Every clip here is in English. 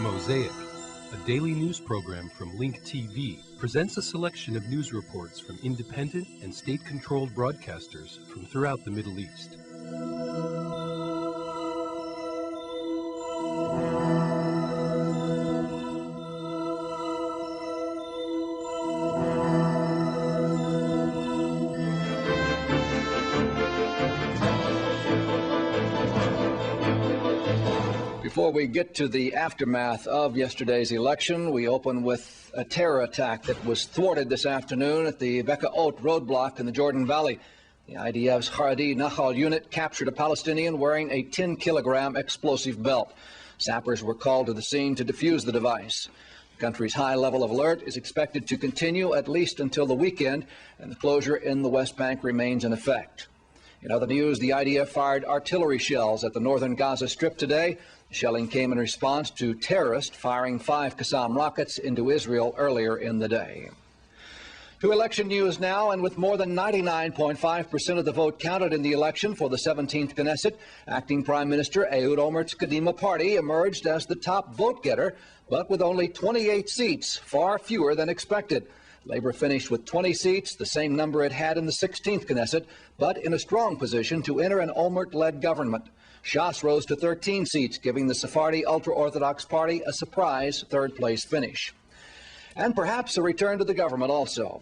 Mosaic, a daily news program from Link TV, presents a selection of news reports from independent and state-controlled broadcasters from throughout the Middle East. Before we get to the aftermath of yesterday's election, we open with a terror attack that was thwarted this afternoon at the Beka Ot roadblock in the Jordan Valley. The IDF's Haredi Nahal unit captured a Palestinian wearing a 10-kilogram explosive belt. Sappers were called to the scene to defuse the device. The country's high level of alert is expected to continue at least until the weekend, and the closure in the West Bank remains in effect. In other news, the IDF fired artillery shells at the northern Gaza Strip today. The shelling came in response to terrorists firing 5 Qassam rockets into Israel earlier in the day. To election news now, and with more than 99.5% of the vote counted in the election for the 17th Knesset, acting Prime Minister Ehud Olmart's Kadima party emerged as the top vote-getter, but with only 28 seats, far fewer than expected. Labor finished with 20 seats, the same number it had in the 16th Knesset, but in a strong position to enter an Olmart-led government. Shas rose to 13 seats, giving the Sephardi ultra-Orthodox party a surprise third-place finish. And perhaps a return to the government also.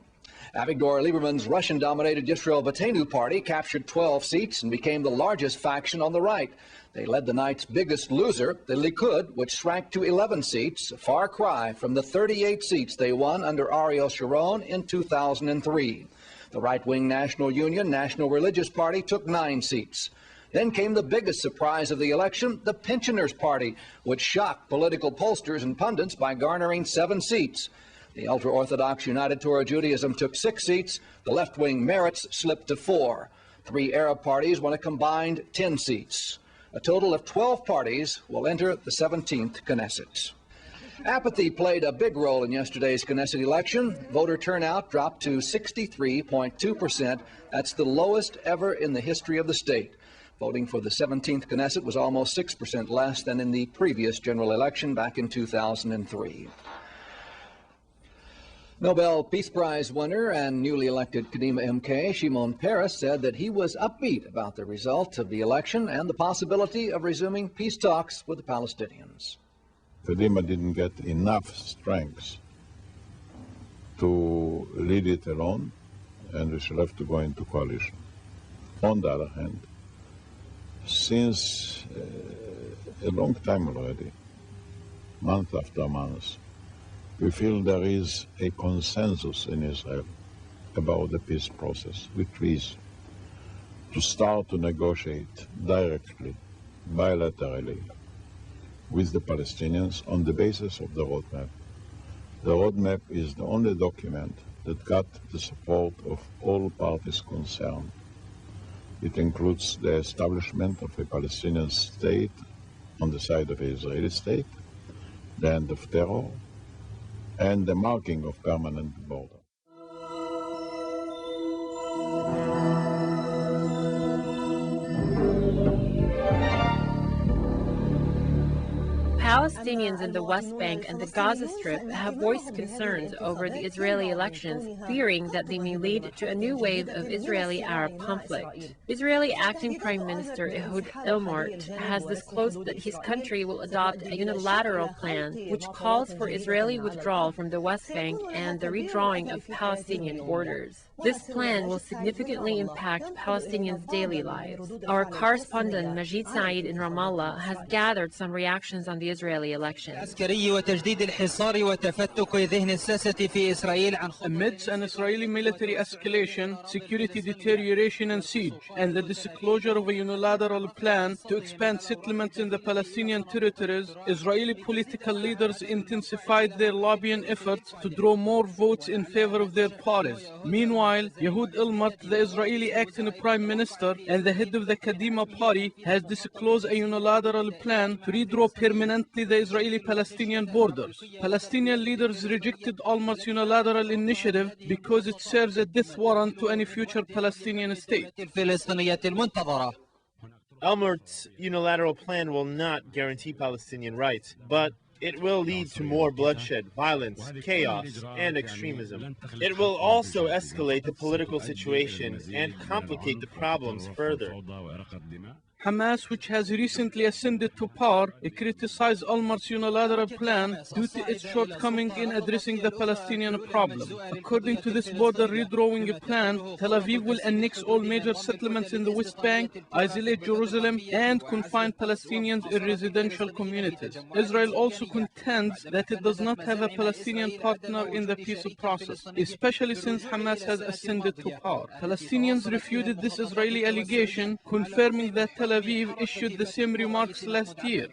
Avigdor Lieberman's Russian-dominated Yisrael Beitenu party captured 12 seats and became the largest faction on the right. They led the night's biggest loser, the Likud, which shrank to 11 seats, a far cry from the 38 seats they won under Ariel Sharon in 2003. The right-wing National Union National Religious Party took 9 seats. Then came the biggest surprise of the election, the Pensioners Party, which shocked political pollsters and pundits by garnering 7 seats. The ultra-Orthodox United Torah Judaism took 6 seats. The left-wing Meretz slipped to 4. 3 Arab parties won a combined 10 seats. A total of 12 parties will enter the 17th Knesset. Apathy played a big role in yesterday's Knesset election. Voter turnout dropped to 63.2%. That's the lowest ever in the history of the state. Voting for the 17th Knesset was almost 6% less than in the previous general election back in 2003. Nobel Peace Prize winner and newly elected Kadima MK Shimon Perez said that he was upbeat about the result of the election and the possibility of resuming peace talks with the Palestinians. Kadima didn't get enough strength to lead it alone, and we shall have to go into coalition. On the other hand, since a long time already, month after month, we feel there is a consensus in Israel about the peace process, which is to start to negotiate directly, bilaterally, with the Palestinians on the basis of the roadmap. The roadmap is the only document that got the support of all parties concerned. It includes the establishment of a Palestinian state on the side of the Israeli state, the end of terror, and the marking of permanent border. Palestinians in the West Bank and the Gaza Strip have voiced concerns over the Israeli elections, fearing that they may lead to a new wave of Israeli-Arab conflict. Israeli acting Prime Minister Ehud Olmart has disclosed that his country will adopt a unilateral plan which calls for Israeli withdrawal from the West Bank and the redrawing of Palestinian borders. This plan will significantly impact Palestinians' daily lives. Our correspondent Majid Saeed in Ramallah has gathered some reactions on the Israeli elections. Amidst an Israeli military escalation, security deterioration and siege, and the disclosure of a unilateral plan to expand settlements in the Palestinian territories, Israeli political leaders intensified their lobbying efforts to draw more votes in favor of their parties. Meanwhile, Ehud Olmart, the Israeli acting Prime Minister and the head of the Kadima party, has disclosed a unilateral plan to redraw permanently the Israeli-Palestinian borders. Palestinian leaders rejected Olmart's unilateral initiative because it serves a death warrant to any future Palestinian state. Olmart's unilateral plan will not guarantee Palestinian rights, but It will lead to more bloodshed, violence, chaos, and extremism. It will also escalate the political situation and complicate the problems further. Hamas, which has recently ascended to power, criticized Olmart's unilateral plan due to its shortcoming in addressing the Palestinian problem. According to this border redrawing plan, Tel Aviv will annex all major settlements in the West Bank, isolate Jerusalem, and confine Palestinians in residential communities. Israel also contends that it does not have a Palestinian partner in the peace process, especially since Hamas has ascended to power. Palestinians refuted this Israeli allegation, confirming that Tel Aviv issued the same remarks last year.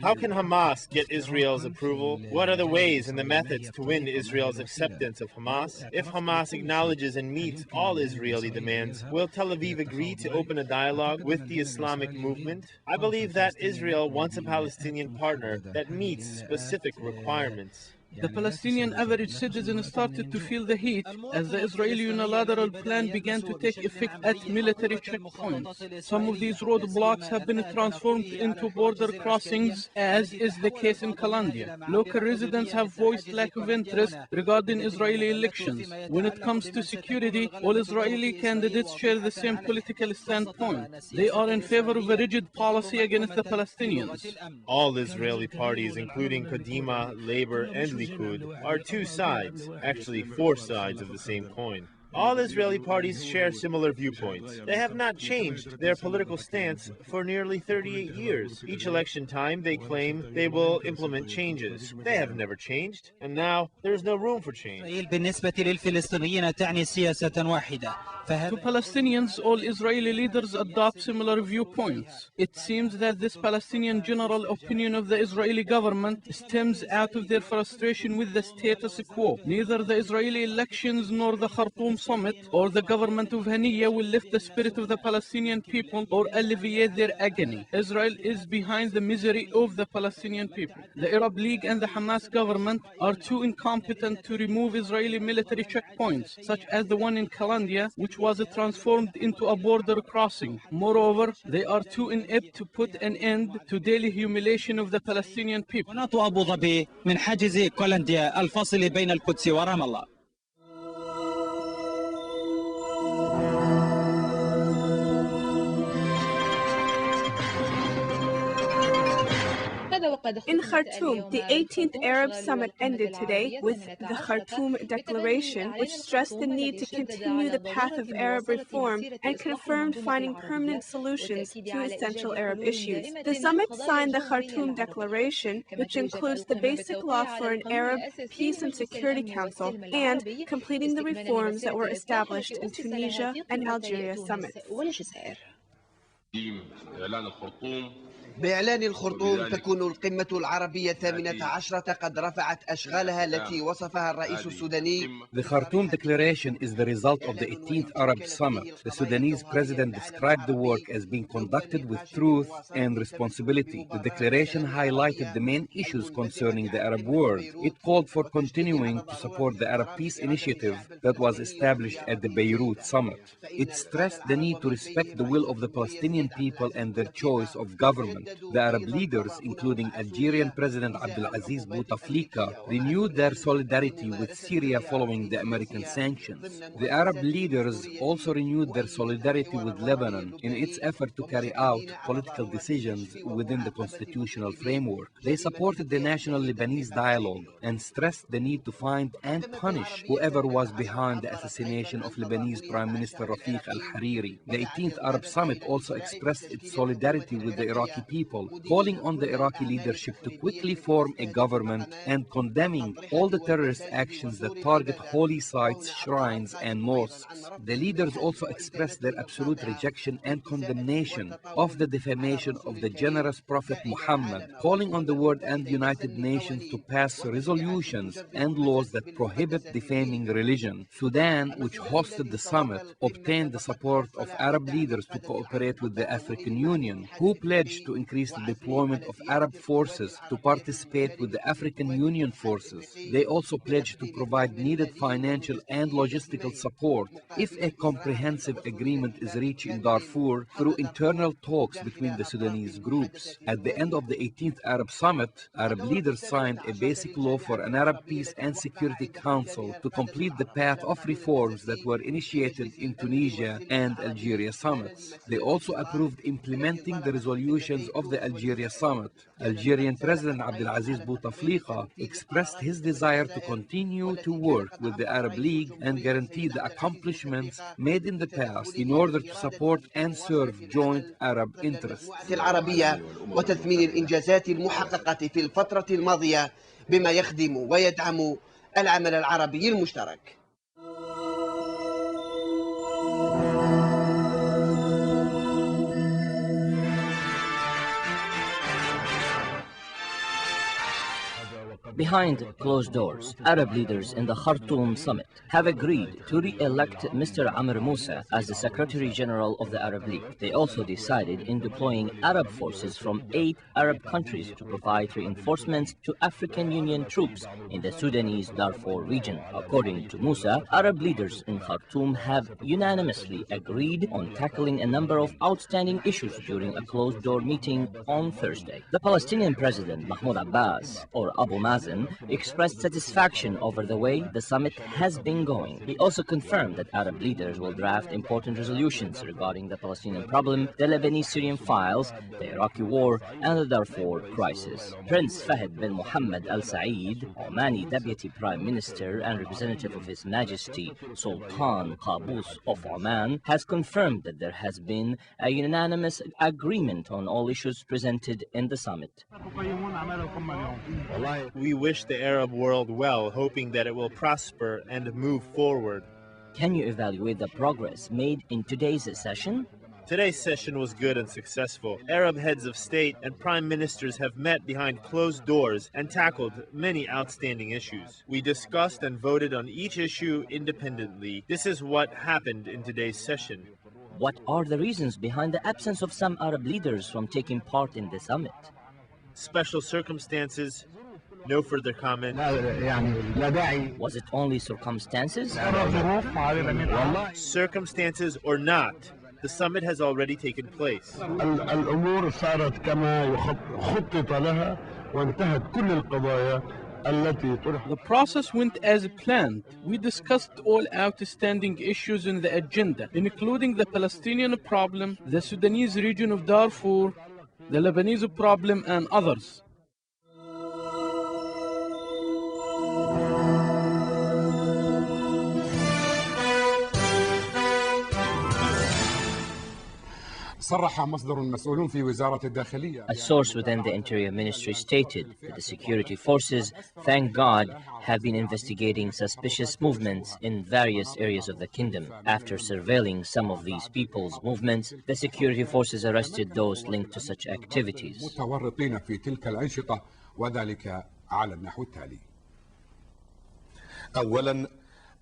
How can Hamas get Israel's approval? What are the ways and the methods to win Israel's acceptance of Hamas? If Hamas acknowledges and meets all Israeli demands, will Tel Aviv agree to open a dialogue with the Islamic movement? I believe that Israel wants a Palestinian partner that meets specific requirements. The Palestinian average citizen started to feel the heat as the Israeli unilateral plan began to take effect at military checkpoints. Some of these roadblocks have been transformed into border crossings, as is the case in Calandia. Local residents have voiced lack of interest regarding Israeli elections. When it comes to security, all Israeli candidates share the same political standpoint. They are in favor of a rigid policy against the Palestinians. All Israeli parties, including Kadima, Labor, and Likud, are two sides, actually four sides of the same coin. All Israeli parties share similar viewpoints. They have not changed their political stance for nearly 38 years. Each election time, they claim they will implement changes. They have never changed, and now there is no room for change. To Palestinians, all Israeli leaders adopt similar viewpoints. It seems that this Palestinian general opinion of the Israeli government stems out of their frustration with the status quo. Neither the Israeli elections nor the Khartoum Summit or the government of Haniya will lift the spirit of the Palestinian people or alleviate their agony. Israel is behind the misery of the Palestinian people. The Arab League and the Hamas government are too incompetent to remove Israeli military checkpoints, such as the one in Calandia, which was transformed into a border crossing. Moreover, they are too inept to put an end to daily humiliation of the Palestinian people. أبو ظبي من حاجز كولنديا الفاصل بين القدس ورام الله. In Khartoum, the 18th Arab Summit ended today with the Khartoum Declaration, which stressed the need to continue the path of Arab reform and confirmed finding permanent solutions to essential Arab issues. The summit signed the Khartoum Declaration, which includes the basic law for an Arab Peace and Security Council and completing the reforms that were established in Tunisia and Algeria summits. بإعلان الخرطوم تكون القمة العربية 18 قد رفعت أشغالها التي وصفها الرئيس السوداني. The Khartoum Declaration is the result of the 18th Arab Summit. The Sudanese president described the work as being conducted with truth and responsibility. The declaration highlighted the main issues concerning the Arab world. It called for continuing to support the Arab Peace Initiative that was established at the Beirut Summit. It stressed the need to respect the will of the Palestinian people and their choice of government. The Arab leaders, including Algerian President Abdelaziz Bouteflika, renewed their solidarity with Syria following the American sanctions. The Arab leaders also renewed their solidarity with Lebanon in its effort to carry out political decisions within the constitutional framework. They supported the national Lebanese dialogue and stressed the need to find and punish whoever was behind the assassination of Lebanese Prime Minister Rafiq al-Hariri. The 18th Arab Summit also expressed its solidarity with the Iraqi people, calling on the Iraqi leadership to quickly form a government and condemning all the terrorist actions that target holy sites, shrines, and mosques. The leaders also expressed their absolute rejection and condemnation of the defamation of the generous Prophet Muhammad, calling on the world and the United Nations to pass resolutions and laws that prohibit defaming religion. Sudan, which hosted the summit, obtained the support of Arab leaders to cooperate with the African Union, who pledged to increase the deployment of Arab forces to participate with the African Union forces. They also pledged to provide needed financial and logistical support if a comprehensive agreement is reached in Darfur through internal talks between the Sudanese groups. At the end of the 18th Arab Summit, Arab leaders signed a basic law for an Arab Peace and Security Council to complete the path of reforms that were initiated in Tunisia and Algeria summits. They also approved implementing the resolutions of the Algeria summit. Algerian President Abdelaziz Bouteflika expressed his desire to continue to work with the Arab League and guarantee the accomplishments made in the past in order to support and serve joint Arab interests. العربية وتثمين الإنجازات المحققة في الفترة الماضية بما يخدم ويدعم العمل العربي المشترك. Behind closed doors, Arab leaders in the Khartoum summit have agreed to re-elect Mr. Amr Moussa as the Secretary General of the Arab League. They also decided in deploying Arab forces from 8 Arab countries to provide reinforcements to African Union troops in the Sudanese Darfur region. According to Moussa, Arab leaders in Khartoum have unanimously agreed on tackling a number of outstanding issues during a closed-door meeting on Thursday. The Palestinian President Mahmoud Abbas, or Abu Mazen, expressed satisfaction over the way the summit has been going. He also confirmed that Arab leaders will draft important resolutions regarding the Palestinian problem, the Lebanese-Syrian files, the Iraqi war, and the Darfur crisis. Prince Fahd bin Mohammed Al Saeed, Omani Deputy Prime Minister and representative of His Majesty Sultan Qaboos of Oman, has confirmed that there has been a unanimous agreement on all issues presented in the summit. We wish the Arab world well, hoping that it will prosper and move forward. Can you evaluate the progress made in today's session? Today's session was good and successful. Arab heads of state and prime ministers have met behind closed doors and tackled many outstanding issues. We discussed and voted on each issue independently. This is what happened in today's session. What are the reasons behind the absence of some Arab leaders from taking part in the summit? Special circumstances. No further comment. Was it only circumstances? Circumstances or not, the summit has already taken place. The process went as planned. We discussed all outstanding issues in the agenda, including the Palestinian problem, the Sudanese region of Darfur, the Lebanese problem, and others. A source within the Interior Ministry stated that the security forces, thank God, have been investigating suspicious movements in various areas of the kingdom. After surveilling some of these people's movements, the security forces arrested those linked to such activities.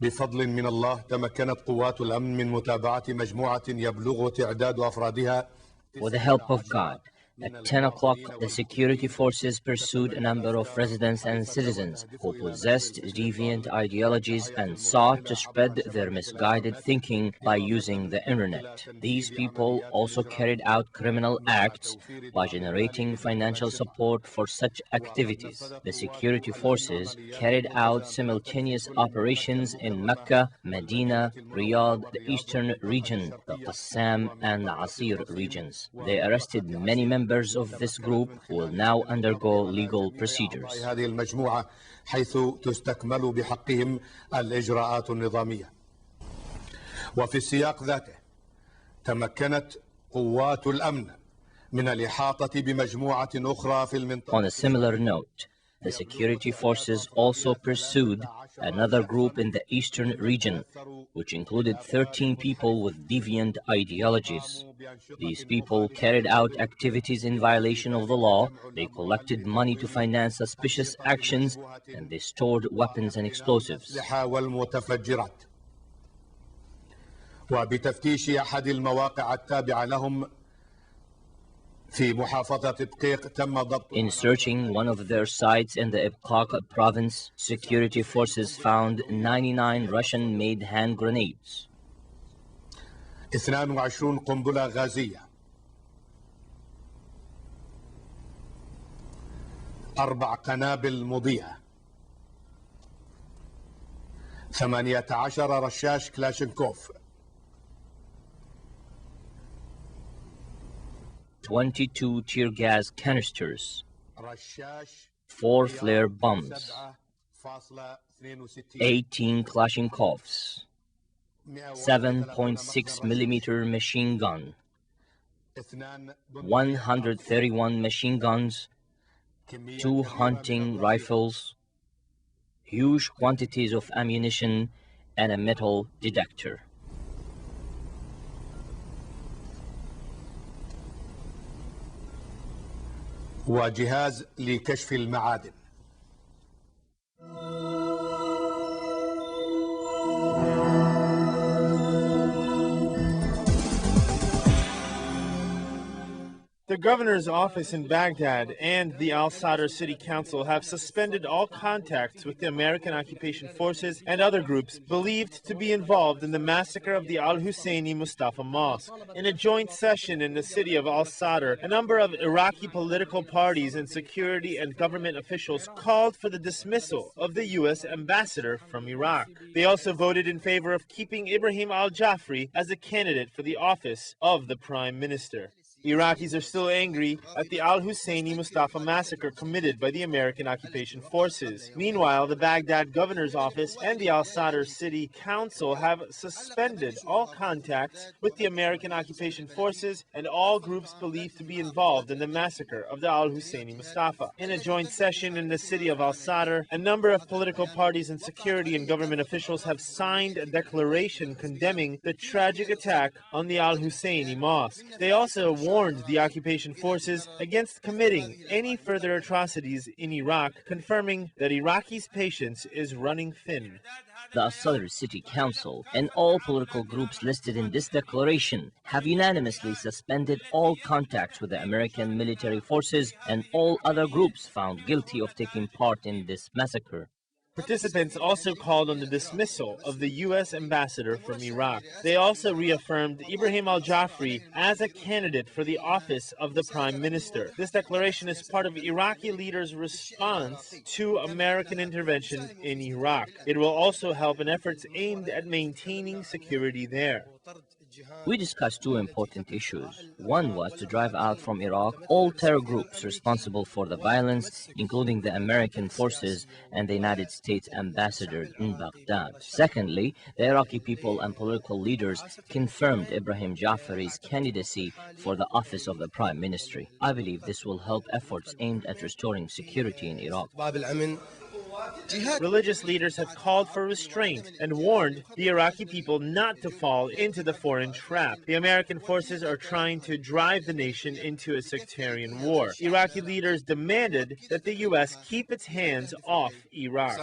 بفضل من الله تمكنت قوات الأمن من متابعة مجموعة يبلغ تعداد أفرادها. With the help of God, at 10 o'clock, the security forces pursued a number of residents and citizens who possessed deviant ideologies and sought to spread their misguided thinking by using the internet. These people also carried out criminal acts by generating financial support for such activities. The security forces carried out simultaneous operations in Mecca, Medina, Riyadh, the eastern region, the Qassam and Asir regions. They arrested many members of this group who will now undergo legal procedures. هذه المجموعة حيث تستكمل بحقهم الإجراءات النظامية. وفي السياق ذاته تمكنت قوات الأمن من الإحاطة بمجموعة أخرى في المنطقة. On a similar note, the security forces also pursued another group in the eastern region, which included 13 people with deviant ideologies. These people carried out activities in violation of the law, they collected money to finance suspicious actions, and they stored weapons and explosives. وبتفتيش أحد المواقع التابعة لهم In searching one of their sites in the Ibqaq province, security forces found 99 Russian-made hand grenades. 22 قنبلة غازية 4 قنابل مضيئة 18 رشاش كلاشينكوف 22 tear gas canisters, 4 flare bombs, 18 Kalashnikovs, 7.6 millimeter machine gun, 131 machine guns, 2 hunting rifles, huge quantities of ammunition, and a metal detector. وجهاز لكشف المعادن. The governor's office in Baghdad and the Al-Sadr City Council have suspended all contacts with the American occupation forces and other groups believed to be involved in the massacre of the Al-Husseini Mustafa Mosque. In a joint session in the city of Al-Sadr, a number of Iraqi political parties and security and government officials called for the dismissal of the U.S. ambassador from Iraq. They also voted in favor of keeping Ibrahim al-Jafri as a candidate for the office of the Prime Minister. Iraqis are still angry at the Al-Husseini Mustafa massacre committed by the American occupation forces. Meanwhile, the Baghdad governor's office and the Al-Sadr City Council have suspended all contacts with the American occupation forces and all groups believed to be involved in the massacre of the Al-Husseini Mustafa. In a joint session in the city of Al-Sadr, a number of political parties and security and government officials have signed a declaration condemning the tragic attack on the Al-Husseini Mosque. They also warned the occupation forces against committing any further atrocities in Iraq, confirming that Iraqi's patience is running thin. The Al-Sadr City Council and all political groups listed in this declaration have unanimously suspended all contacts with the American military forces and all other groups found guilty of taking part in this massacre. Participants also called on the dismissal of the U.S. ambassador from Iraq. They also reaffirmed Ibrahim al-Jafri as a candidate for the office of the Prime Minister. This declaration is part of Iraqi leaders' response to American intervention in Iraq. It will also help in efforts aimed at maintaining security there. We discussed two important issues. One was to drive out from Iraq all terror groups responsible for the violence, including the American forces and the United States ambassador in Baghdad. Secondly, the Iraqi people and political leaders confirmed Ibrahim Jafari's candidacy for the office of the Prime Ministry. I believe this will help efforts aimed at restoring security in Iraq. Religious leaders have called for restraint and warned the Iraqi people not to fall into the foreign trap. The American forces are trying to drive the nation into a sectarian war. Iraqi leaders demanded that the U.S. keep its hands off Iraq.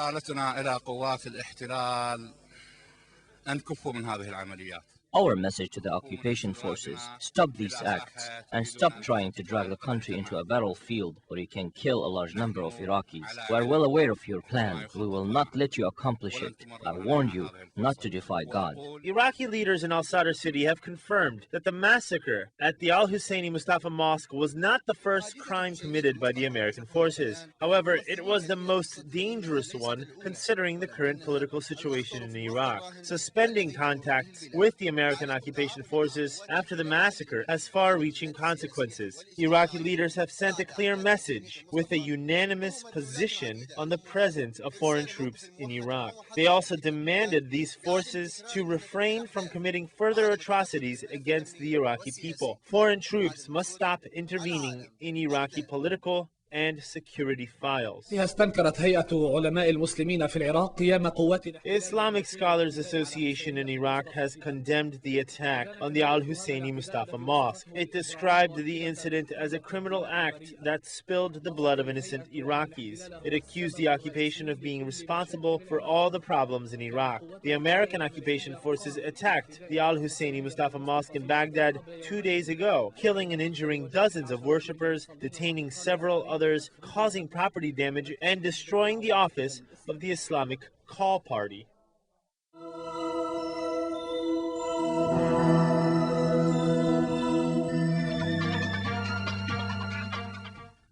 Our message to the occupation forces: stop these acts and stop trying to drag the country into a battlefield where you can kill a large number of Iraqis. We are well aware of your plan. We will not let you accomplish it. I warned you not to defy God. Iraqi leaders in Al-Sadr City have confirmed that the massacre at the Al-Husseini Mustafa Mosque was not the first crime committed by the American forces. However, it was the most dangerous one considering the current political situation in Iraq. Suspending contacts with the American occupation forces after the massacre has far-reaching consequences. Iraqi leaders have sent a clear message with a unanimous position on the presence of foreign troops in Iraq. They also demanded these forces to refrain from committing further atrocities against the Iraqi people. Foreign troops must stop intervening in Iraqi political and security files. استنكرت هيئة علماء المسلمين في العراق قيام قوات Islamic Scholars Association in Iraq has condemned the attack on the Al-Husseini Mustafa Mosque. It described the incident as a criminal act that spilled the blood of innocent Iraqis. It accused the occupation of being responsible for all the problems in Iraq. The American occupation forces attacked the Al-Husseini Mustafa Mosque in Baghdad 2 days ago, killing and injuring dozens of worshippers, detaining several others, causing property damage, and destroying the office of the Islamic Call Party.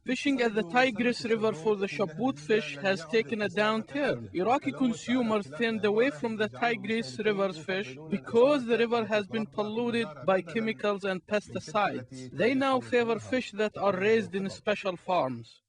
Fishing at the Tigris River for the Shabut fish has taken a downturn. Iraqi consumers turned away from the Tigris River's fish because the river has been polluted by chemicals and pesticides. They now favor fish that are raised in special farms.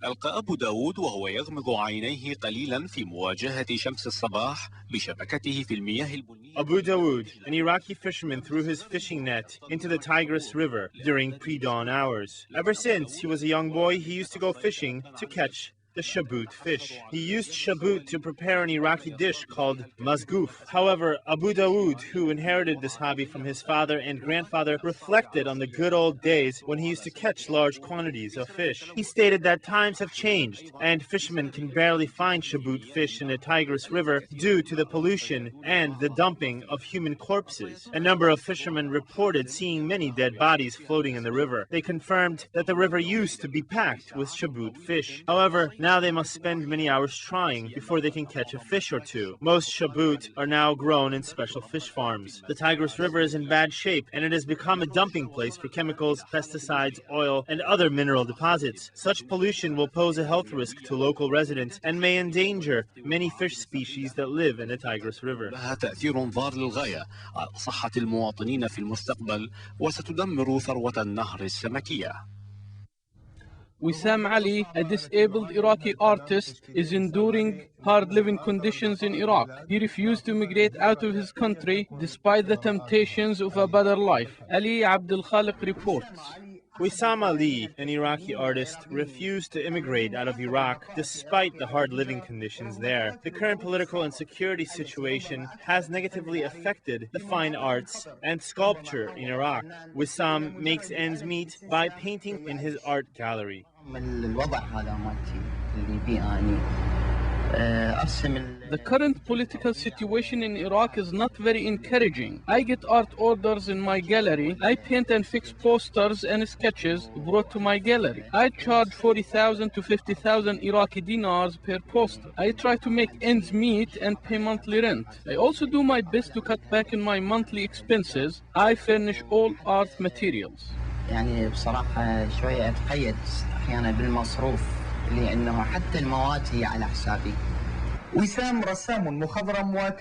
ألقى أبو داود وهو يغمض عينيه قليلا في مواجهة شمس الصباح بشبكته في المياه البنية. Abu Dawood, an Iraqi fisherman, threw his fishing net into the Tigris River during pre-dawn hours. Ever since he was a young boy, he used to go fishing to catch the shabut fish. He used shabut to prepare an Iraqi dish called mazgouf. However, Abu Dawood, who inherited this hobby from his father and grandfather, reflected on the good old days when he used to catch large quantities of fish. He stated that times have changed, and fishermen can barely find shabut fish in the Tigris River due to the pollution and the dumping of human corpses. A number of fishermen reported seeing many dead bodies floating in the river. They confirmed that the river used to be packed with shabut fish. However, now they must spend many hours trying before they can catch a fish or two. Most shabut are now grown in special fish farms. The Tigris River is in bad shape, and it has become a dumping place for chemicals, pesticides, oil, and other mineral deposits. Such pollution will pose a health risk to local residents and may endanger many fish species that live in the Tigris River. لها تأثير ضار للغاية على صحة المواطنين في المستقبل وستدمر ثروة النهر السمكية. Wissam Ali, a disabled Iraqi artist, is enduring hard living conditions in Iraq. He refused to migrate out of his country despite the temptations of a better life. Ali Abdul Khaliq reports. Wissam Ali, an Iraqi artist, refused to immigrate out of Iraq despite the hard living conditions there. The current political and security situation has negatively affected the fine arts and sculpture in Iraq. Wissam makes ends meet by painting in his art gallery. The current political situation in Iraq is not very encouraging. I get art orders in my gallery. I paint and fix posters and sketches brought to my gallery. I charge 40,000 to 50,000 Iraqi dinars per poster. I try to make ends meet and pay monthly rent. I also do my best to cut back in my monthly expenses. I furnish all art materials. يعني بصراحة شوية أتقيد أحيانا بالمصروف لأنه حتى المواد هي على حسابي. وسام رسام مخضرم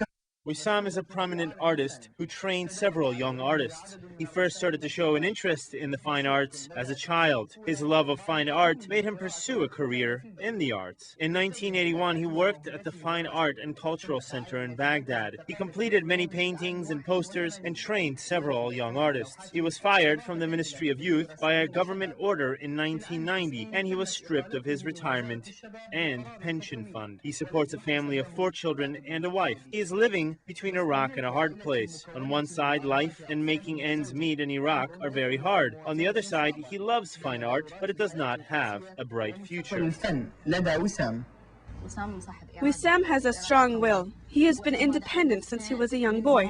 Wissam is a prominent artist who trained several young artists. He first started to show an interest in the fine arts as a child. His love of fine art made him pursue a career in the arts. In 1981, he worked at the Fine Art and Cultural Center in Baghdad. He completed many paintings and posters and trained several young artists. He was fired from the Ministry of Youth by a government order in 1990, and he was stripped of his retirement and pension fund. He supports a family of 4 children and a wife. He is living between Iraq and a hard place. On one side, life and making ends meet in Iraq are very hard. On the other side, he loves fine art, but it does not have a bright future. Wissam has a strong will. He has been independent since he was a young boy.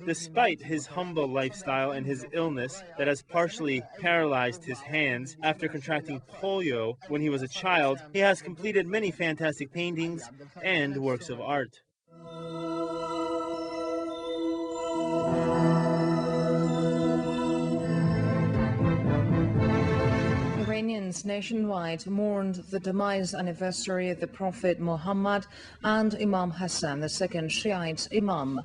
Despite his humble lifestyle and his illness that has partially paralyzed his hands after contracting polio when he was a child, he has completed many fantastic paintings and works of art. Iranians nationwide mourned the demise anniversary of the Prophet Muhammad and Imam Hassan, the second Shiite Imam.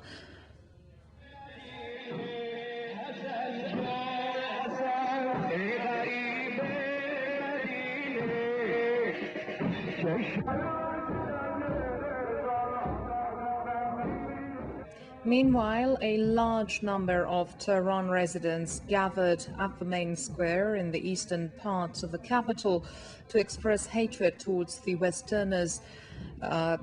Meanwhile, a large number of Tehran residents gathered at the main square in the eastern parts of the capital to express hatred towards the Westerners'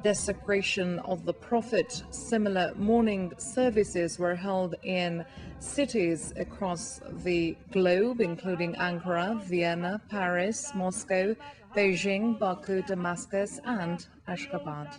desecration of the Prophet. Similar mourning services were held in cities across the globe, including Ankara, Vienna, Paris, Moscow, Beijing, Baku, Damascus, and Ashgabat.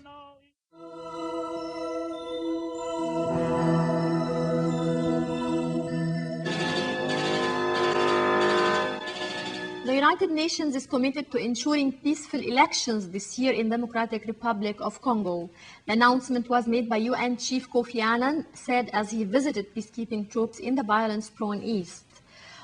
The United Nations is committed to ensuring peaceful elections this year in Democratic Republic of Congo. The announcement was made by UN Chief Kofi Annan, said as he visited peacekeeping troops in the violence-prone East.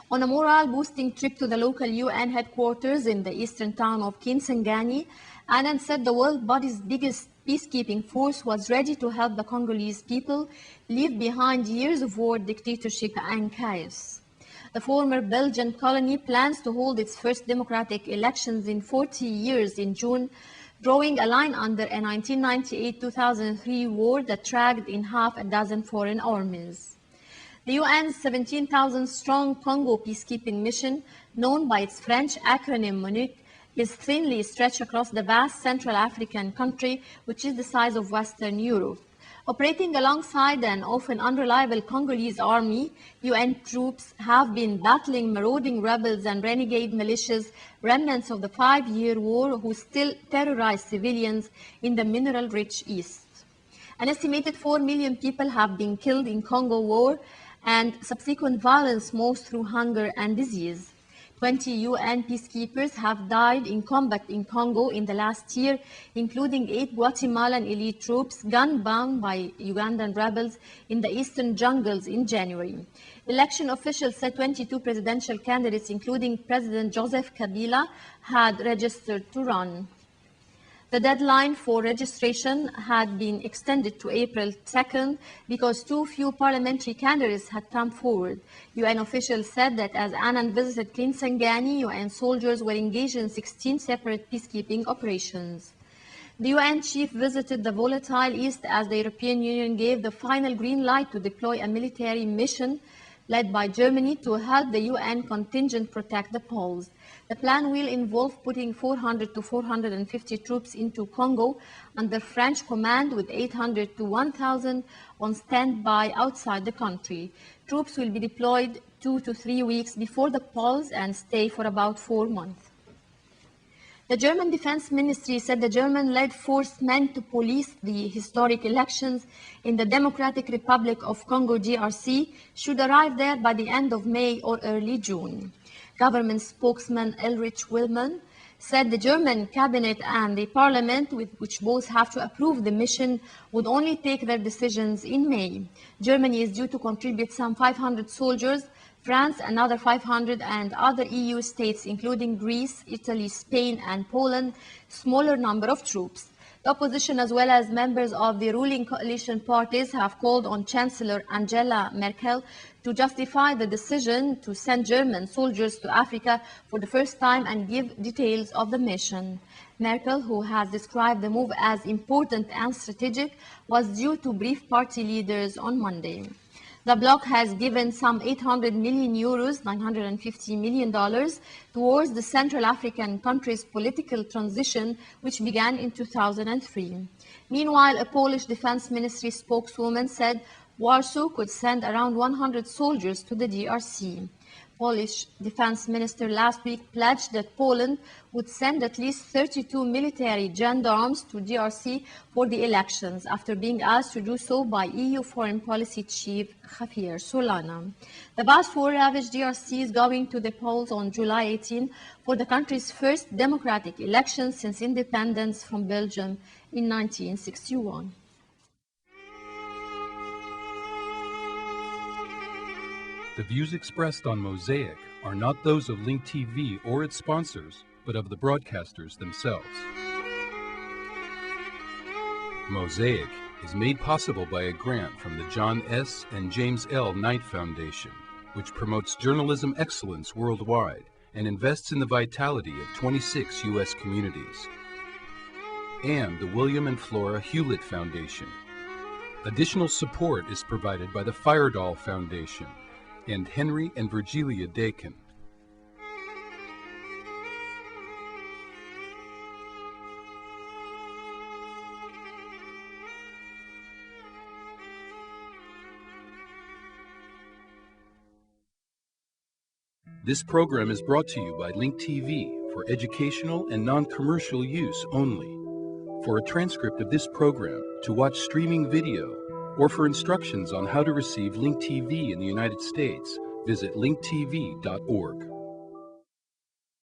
On a morale-boosting trip to the local UN headquarters in the eastern town of Kisangani, Annan said the world body's biggest peacekeeping force was ready to help the Congolese people leave behind years of war, dictatorship, and chaos. The former Belgian colony plans to hold its first democratic elections in 40 years in June, drawing a line under a 1998-2003 war that dragged in half a dozen foreign armies. The UN's 17,000-strong Congo peacekeeping mission, known by its French acronym MONUC, is thinly stretched across the vast Central African country, which is the size of Western Europe. Operating alongside an often unreliable Congolese army, UN troops have been battling marauding rebels and renegade militias, remnants of the 5-year war, who still terrorize civilians in the mineral-rich East. An estimated 4 million people have been killed in Congo war and subsequent violence, most through hunger and disease. 20 UN peacekeepers have died in combat in Congo in the last year, including 8 Guatemalan elite troops gun-bound by Ugandan rebels in the eastern jungles in January. Election officials said 22 presidential candidates, including President Joseph Kabila, had registered to run. The deadline for registration had been extended to April 2nd because too few parliamentary candidates had come forward. UN officials said that as Annan visited Kisangani, UN soldiers were engaged in 16 separate peacekeeping operations. The UN chief visited the volatile East as the European Union gave the final green light to deploy a military mission led by Germany to help the UN contingent protect the poles. The plan will involve putting 400 to 450 troops into Congo under French command, with 800 to 1,000 on standby outside the country. Troops will be deployed 2 to 3 weeks before the polls and stay for about 4 months. The German Defense Ministry said the German-led force meant to police the historic elections in the Democratic Republic of Congo, DRC, should arrive there by the end of May or early June. Government spokesman Ulrich Willmann said the German cabinet and the parliament, which both have to approve the mission, would only take their decisions in May. Germany is due to contribute some 500 soldiers, France another 500, and other EU states, including Greece, Italy, Spain, and Poland, smaller number of troops. The opposition, as well as members of the ruling coalition parties, have called on Chancellor Angela Merkel to justify the decision to send German soldiers to Africa for the first time and give details of the mission. Merkel, who has described the move as important and strategic, was due to brief party leaders on Monday. The bloc has given some 800 million euros, $950 million, towards the Central African country's political transition, which began in 2003. Meanwhile, a Polish Defense Ministry spokeswoman said Warsaw could send around 100 soldiers to the DRC. Polish Defense Minister last week pledged that Poland would send at least 32 military gendarmes to DRC for the elections, after being asked to do so by EU Foreign Policy Chief Javier Solana. The vast war-ravaged DRC is going to the polls on July 18 for the country's first democratic election since independence from Belgium in 1961. The views expressed on Mosaic are not those of Link TV or its sponsors, but of the broadcasters themselves. Mosaic is made possible by a grant from the John S. and James L. Knight Foundation, which promotes journalism excellence worldwide and invests in the vitality of 26 U.S. communities. And the William and Flora Hewlett Foundation, Additional support is provided by the Firedoll Foundation and Henry and Virgilia Dakin. This program is brought to you by Link TV for educational and non-commercial use only. For a transcript of this program, to watch streaming video, or for instructions on how to receive Link TV in the United States, visit linktv.org.